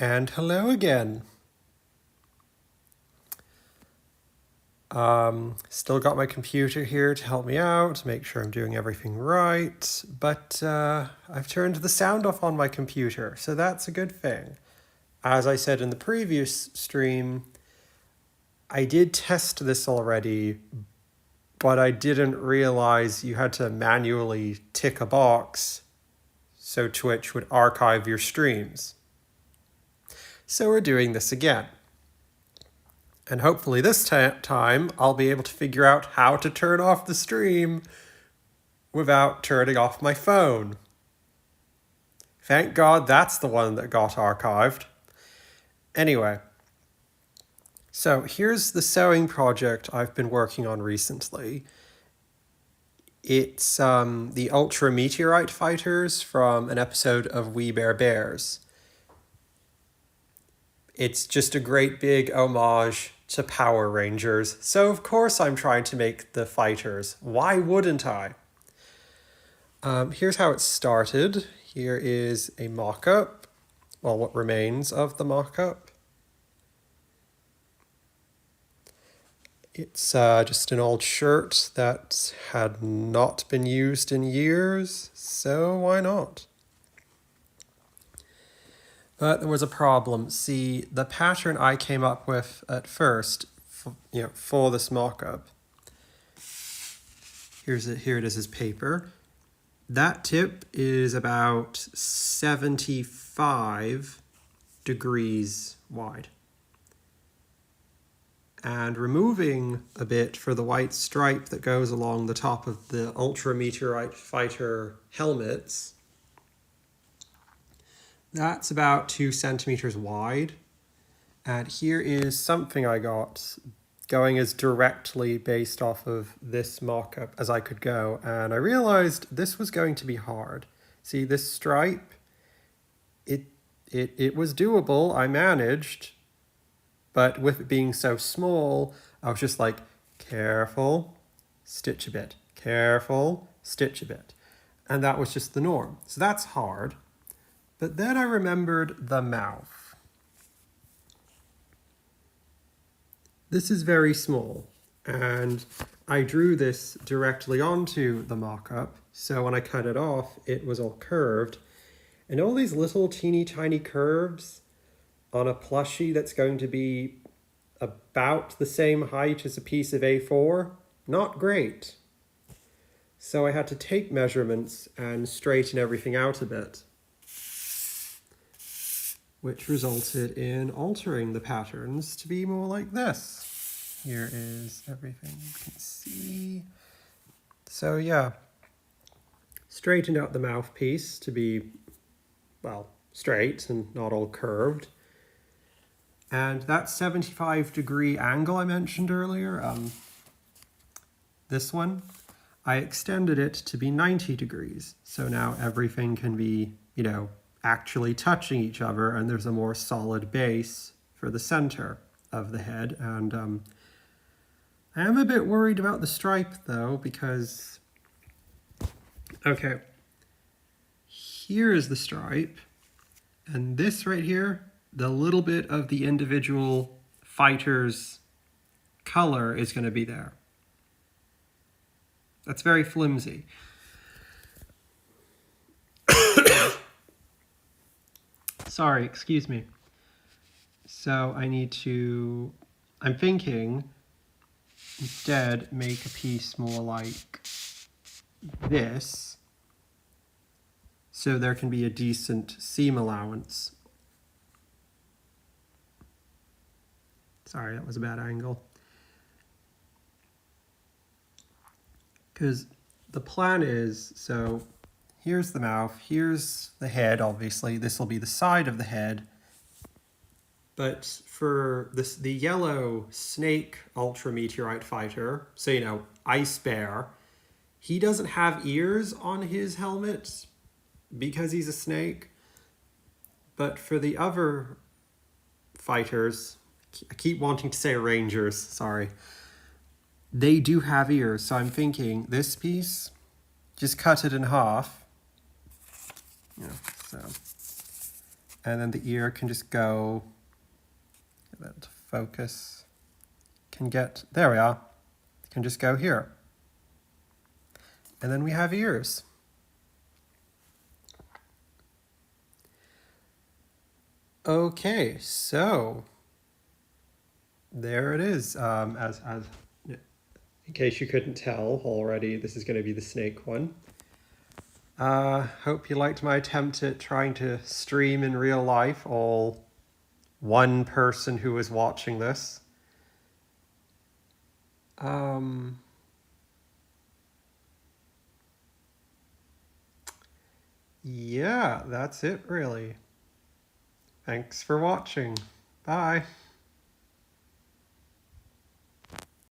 And hello again. Still got my computer here to help me out, to make sure I'm doing everything right, but I've turned the sound off on my computer, so that's a good thing. As I said in the previous stream, I did test this already, but I didn't realize you had to manually tick a box so Twitch would archive your streams. So we're doing this again. And hopefully this time I'll be able to figure out how to turn off the stream without turning off my phone. Thank God that's the one that got archived. Anyway, so here's the sewing project I've been working on recently. It's the Ultra Meteorite Fighters from an episode of We Bare Bears. It's just a great big homage to Power Rangers, so of course I'm trying to make the fighters. Why wouldn't I? Here's how it started. Here is a mock-up. Well, what remains of the mock-up. It's just an old shirt that had not been used in years, so why not? But there was a problem. See, the pattern I came up with at first, for this mock-up. Here it is as paper. That tip is about 75 degrees wide. And removing a bit for the white stripe that goes along the top of the Ultra Meteorite Fighter helmets, that's about 2 centimeters wide. And here is something I got going as directly based off of this mock-up as I could go. And I realized this was going to be hard. See, this stripe, it was doable. I managed. But with it being so small, I was just like, careful, stitch a bit. Careful, stitch a bit. And that was just the norm. So that's hard. But then I remembered the mouth. This is very small, and I drew this directly onto the mock-up, so when I cut it off, it was all curved. And all these little teeny tiny curves on a plushie that's going to be about the same height as a piece of A4, not great. So I had to take measurements and straighten everything out a bit, which resulted in altering the patterns to be more like this. Here is everything you can see. So yeah, straightened out the mouthpiece to be, well, straight and not all curved. And that 75-degree angle I mentioned earlier, this one, I extended it to be 90 degrees. So now everything can be, actually touching each other, and there's a more solid base for the center of the head. And I am a bit worried about the stripe though, because, okay, here is the stripe, and this right here, the little bit of the individual fighter's color is going to be there. That's very flimsy. Sorry, excuse me. So I'm thinking, instead make a piece more like this, so there can be a decent seam allowance. Sorry, that was a bad angle. Because the plan is, so here's the mouth, here's the head, obviously. This will be the side of the head. But for the yellow snake Ultra Meteorite Fighter, so Ice Bear, he doesn't have ears on his helmet because he's a snake. But for the other fighters, I keep wanting to say Rangers, sorry. They do have ears, so I'm thinking this piece, just cut it in half. So And then the ear can just go, get that to focus, can get, there we are, can just go here. And then we have ears. Okay, so there it is. In case you couldn't tell already, this is going to be the snake one. Hope you liked my attempt at trying to stream in real life, all one person who was watching this. Yeah, that's it really. Thanks for watching. Bye.